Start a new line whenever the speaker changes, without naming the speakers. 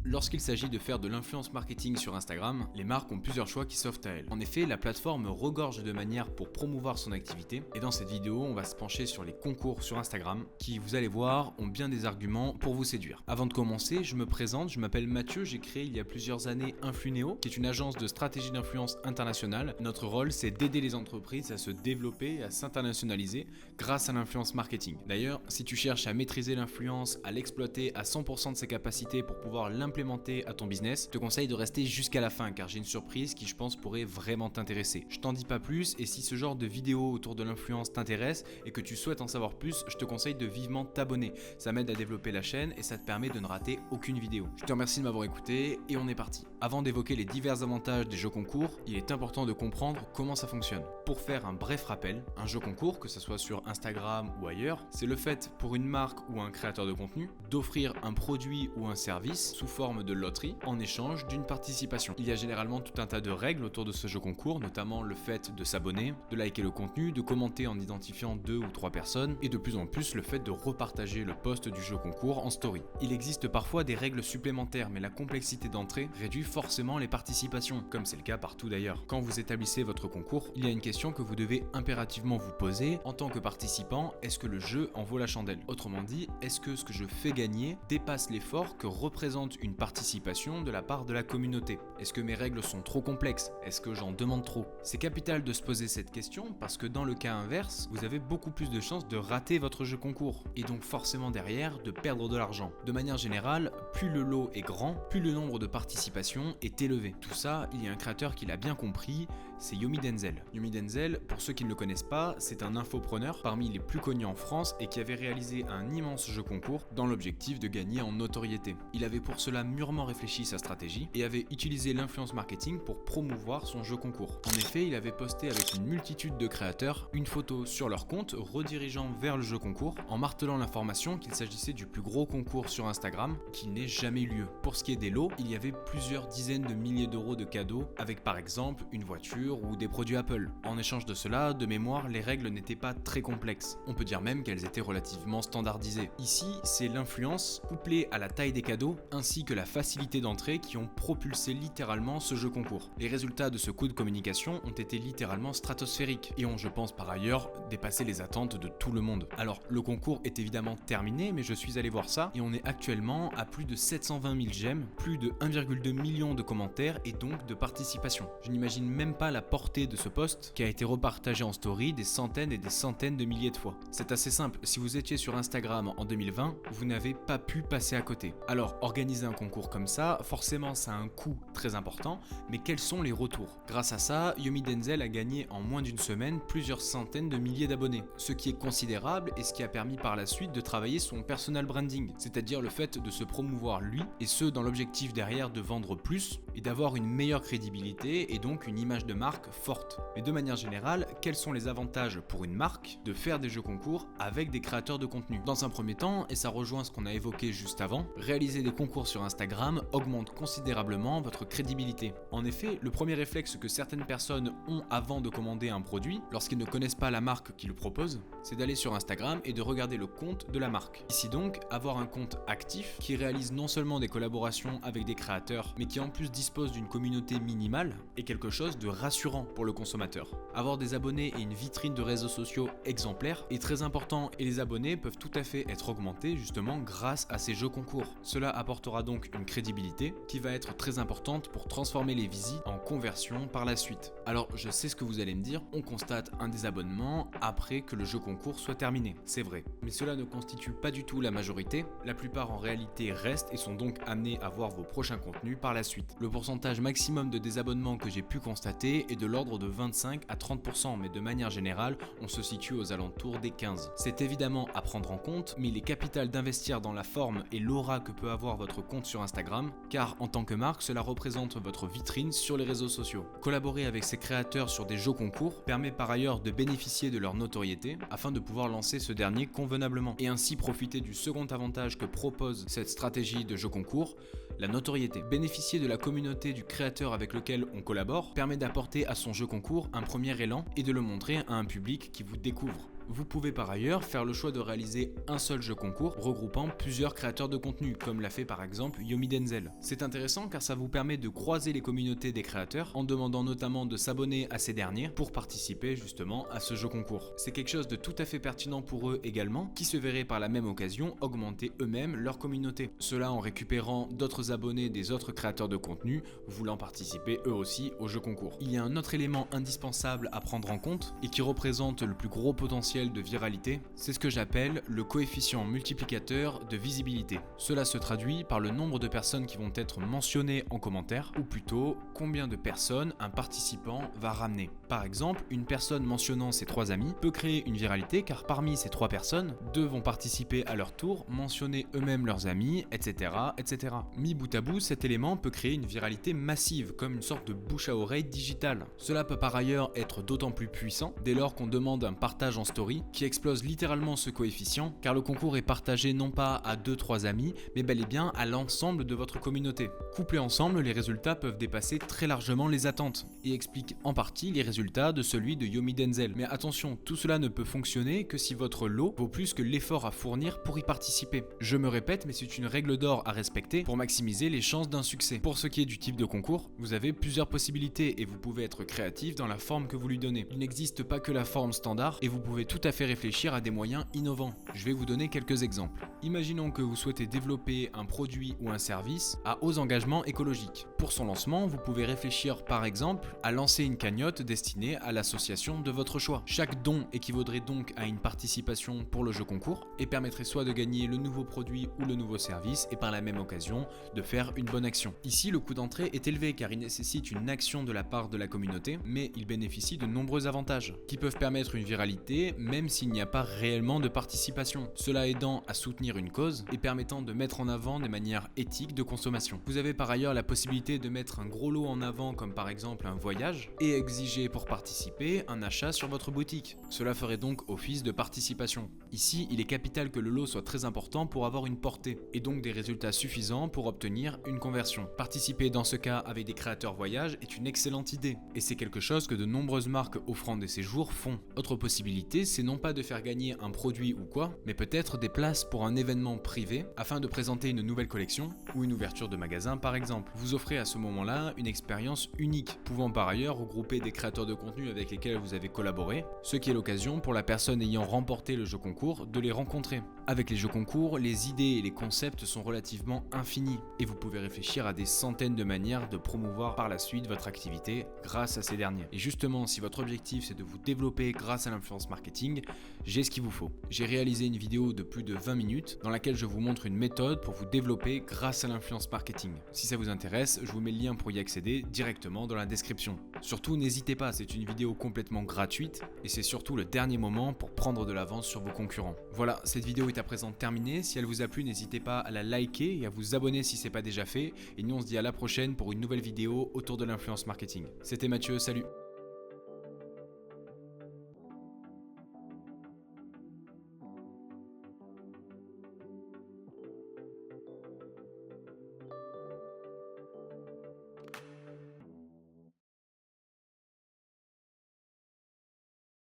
Lorsqu'il s'agit de faire de l'influence marketing sur Instagram, les marques ont plusieurs choix qui s'offrent à elles. En effet, la plateforme regorge de manières pour promouvoir son activité et dans cette vidéo, on va se pencher sur les concours sur Instagram qui, vous allez voir, ont bien des arguments pour vous séduire. Avant de commencer, je me présente, je m'appelle Mathieu, j'ai créé il y a plusieurs années Influnéo, qui est une agence de stratégie d'influence internationale. Notre rôle, c'est d'aider les entreprises à se développer et à s'internationaliser grâce à l'influence marketing. D'ailleurs, si tu cherches à maîtriser l'influence, à l'exploiter à 100% de ses capacités pour pouvoir l'implémenter à ton business, je te conseille de rester jusqu'à la fin car j'ai une surprise qui je pense pourrait vraiment t'intéresser. Je t'en dis pas plus et si ce genre de vidéo autour de l'influence t'intéresse et que tu souhaites en savoir plus, je te conseille de vivement t'abonner. Ça m'aide à développer la chaîne et ça te permet de ne rater aucune vidéo. Je te remercie de m'avoir écouté et on est parti. Avant d'évoquer les divers avantages des jeux concours, il est important de comprendre comment ça fonctionne. Pour faire un bref rappel, un jeu concours, que ce soit sur Instagram ou ailleurs, c'est le fait pour une marque ou un créateur de contenu d'offrir un produit ou un service sous forme de loterie en échange d'une participation. Il y a généralement tout un tas de règles autour de ce jeu concours, notamment le fait de s'abonner, de liker le contenu, de commenter en identifiant 2 ou 3 personnes et de plus en plus le fait de repartager le post du jeu concours en story. Il existe parfois des règles supplémentaires mais la complexité d'entrée réduit forcément les participations, comme c'est le cas partout d'ailleurs. Quand vous établissez votre concours, il y a une question que vous devez impérativement vous poser en tant que participant, est-ce que le jeu en vaut la chandelle? Autrement dit, est-ce que ce que je fais gagner dépasse l'effort que représente une participation de la part de la communauté? Est-ce que mes règles sont trop complexes? Est-ce que j'en demande trop? C'est capital de se poser cette question parce que dans le cas inverse, vous avez beaucoup plus de chances de rater votre jeu concours et donc forcément derrière de perdre de l'argent. De manière générale, plus le lot est grand, plus le nombre de participations est élevé. Tout ça, il y a un créateur qui l'a bien compris, c'est Yomi Denzel. Yomi Denzel, pour ceux qui ne le connaissent pas, c'est un infopreneur parmi les plus connus en France et qui avait réalisé un immense jeu concours dans l'objectif de gagner en notoriété. Il avait pour cela mûrement réfléchi sa stratégie et avait utilisé l'influence marketing pour promouvoir son jeu concours. En effet, il avait posté avec une multitude de créateurs une photo sur leur compte redirigeant vers le jeu concours en martelant l'information qu'il s'agissait du plus gros concours sur Instagram qui n'ait jamais eu lieu. Pour ce qui est des lots, il y avait plusieurs dizaines de milliers d'euros de cadeaux avec par exemple une voiture ou des produits Apple. En échange de cela, de mémoire, les règles n'étaient pas très complexes. On peut dire même qu'elles étaient relativement standardisées. Ici, c'est l'influence couplée à la taille des cadeaux ainsi que la facilité d'entrée qui ont propulsé littéralement ce jeu concours. Les résultats de ce coup de communication ont été littéralement stratosphériques et ont, je pense par ailleurs, dépassé les attentes de tout le monde. Alors, le concours est évidemment terminé, mais je suis allé voir ça et on est actuellement à plus de 720 000 j'aime, plus de 1,2 million de commentaires et donc de participation. Je n'imagine même pas la portée de ce post qui a été repartagé en story des centaines et des centaines de milliers de fois. C'est assez simple, si vous étiez sur Instagram en 2020, vous n'avez pas pu passer à côté. Alors, organiser un concours comme ça, forcément ça a un coût très important, mais quels sont les retours? Grâce à ça, Yomi Denzel a gagné en moins d'une semaine plusieurs centaines de milliers d'abonnés, ce qui est considérable et ce qui a permis par la suite de travailler son personal branding, c'est-à-dire le fait de se promouvoir lui, et ce dans l'objectif derrière de vendre plus et d'avoir une meilleure crédibilité et donc une image de marque forte. Mais de manière générale, quels sont les avantages pour une marque de faire des jeux concours avec des créateurs de contenu? Dans un premier temps, et ça rejoint ce qu'on a évoqué juste avant, réaliser des concours sur Instagram augmente considérablement votre crédibilité. En effet, le premier réflexe que certaines personnes ont avant de commander un produit, lorsqu'ils ne connaissent pas la marque qui le propose, c'est d'aller sur Instagram et de regarder le compte de la marque. Ici donc, avoir un compte actif qui réalise non seulement des collaborations avec des créateurs, mais qui en plus dispose d'une communauté minimale, est quelque chose de rassurant pour le consommateur. Avoir des abonnés et une vitrine de réseaux sociaux exemplaire est très important et les abonnés peuvent tout à fait être augmentés justement grâce à ces jeux concours. Cela apportera donc une crédibilité qui va être très importante pour transformer les visites en conversion par la suite. Alors je sais ce que vous allez me dire, on constate un désabonnement après que le jeu concours soit terminé, c'est vrai. Mais cela ne constitue pas du tout la majorité, la plupart en réalité restent et sont donc amenés à voir vos prochains contenus par la suite. Le pourcentage maximum de désabonnement que j'ai pu constater est de l'ordre de 25 à 30%, mais de manière générale, on se situe aux alentours des 15. C'est évidemment à prendre en compte, mais il est capital d'investir dans la forme et l'aura que peut avoir votre compte sur Instagram, car en tant que marque, cela représente votre vitrine sur les réseaux sociaux. Collaborer avec ces créateurs sur des jeux concours permet par ailleurs de bénéficier de leur notoriété afin de pouvoir lancer ce dernier convenablement et ainsi profiter du second avantage que propose cette stratégie de jeu concours, la notoriété. Bénéficier de la communauté du créateur avec lequel on collabore permet d'apporter à son jeu concours un premier élan et de le montrer à un public qui vous découvre. Vous pouvez par ailleurs faire le choix de réaliser un seul jeu concours regroupant plusieurs créateurs de contenu, comme l'a fait par exemple Yomi Denzel. C'est intéressant car ça vous permet de croiser les communautés des créateurs en demandant notamment de s'abonner à ces derniers pour participer justement à ce jeu concours. C'est quelque chose de tout à fait pertinent pour eux également, qui se verraient par la même occasion augmenter eux-mêmes leur communauté. Cela en récupérant d'autres abonnés des autres créateurs de contenu voulant participer eux aussi au jeu concours. Il y a un autre élément indispensable à prendre en compte et qui représente le plus gros potentiel de viralité, c'est ce que j'appelle le coefficient multiplicateur de visibilité. Cela se traduit par le nombre de personnes qui vont être mentionnées en commentaire, ou plutôt combien de personnes un participant va ramener. Par exemple, une personne mentionnant ses 3 amis peut créer une viralité car parmi ces 3 personnes, 2 vont participer à leur tour, mentionner eux-mêmes leurs amis, etc. etc. Mis bout à bout, cet élément peut créer une viralité massive, comme une sorte de bouche à oreille digitale. Cela peut par ailleurs être d'autant plus puissant dès lors qu'on demande un partage en story qui explose littéralement ce coefficient, car le concours est partagé non pas à 2-3 amis, mais bel et bien à l'ensemble de votre communauté. Couplés ensemble, les résultats peuvent dépasser très largement les attentes, et expliquent en partie les résultats de celui de Yomi Denzel. Mais attention, tout cela ne peut fonctionner que si votre lot vaut plus que l'effort à fournir pour y participer. Je me répète, mais c'est une règle d'or à respecter pour maximiser les chances d'un succès. Pour ce qui est du type de concours, vous avez plusieurs possibilités et vous pouvez être créatif dans la forme que vous lui donnez. Il n'existe pas que la forme standard et vous pouvez tout à fait réfléchir à des moyens innovants. Je vais vous donner quelques exemples. Imaginons que vous souhaitez développer un produit ou un service à hauts engagements écologiques. Pour son lancement, vous pouvez réfléchir par exemple à lancer une cagnotte destinée à l'association de votre choix. Chaque don équivaudrait donc à une participation pour le jeu concours et permettrait soit de gagner le nouveau produit ou le nouveau service et par la même occasion de faire une bonne action. Ici, le coût d'entrée est élevé car il nécessite une action de la part de la communauté, mais il bénéficie de nombreux avantages qui peuvent permettre une viralité même s'il n'y a pas réellement de participation, cela aidant à soutenir une cause et permettant de mettre en avant des manières éthiques de consommation. Vous avez par ailleurs la possibilité de mettre un gros lot en avant comme par exemple un voyage et exiger pour participer un achat sur votre boutique. Cela ferait donc office de participation. Ici, il est capital que le lot soit très important pour avoir une portée et donc des résultats suffisants pour obtenir une conversion. Participer dans ce cas avec des créateurs voyage est une excellente idée et c'est quelque chose que de nombreuses marques offrant des séjours font. Autre possibilité, c'est non pas de faire gagner un produit ou quoi, mais peut-être des places pour un événement privé afin de présenter une nouvelle collection ou une ouverture de magasin par exemple. Vous offrez à ce moment-là une expérience unique, pouvant par ailleurs regrouper des créateurs de contenu avec lesquels vous avez collaboré, ce qui est l'occasion pour la personne ayant remporté le jeu concours de les rencontrer. Avec les jeux concours, les idées et les concepts sont relativement infinis et vous pouvez réfléchir à des centaines de manières de promouvoir par la suite votre activité grâce à ces derniers. Et justement, si votre objectif c'est de vous développer grâce à l'influence marketing, j'ai ce qu'il vous faut. J'ai réalisé une vidéo de plus de 20 minutes dans laquelle je vous montre une méthode pour vous développer grâce à l'influence marketing. Si ça vous intéresse, je vous mets le lien pour y accéder directement dans la description. Surtout, n'hésitez pas, c'est une vidéo complètement gratuite et c'est surtout le dernier moment pour prendre de l'avance sur vos concurrents. Voilà, cette vidéo est à présent terminée. Si elle vous a plu, n'hésitez pas à la liker et à vous abonner si ce n'est pas déjà fait. Et nous, on se dit à la prochaine pour une nouvelle vidéo autour de l'influence marketing. C'était Mathieu, salut!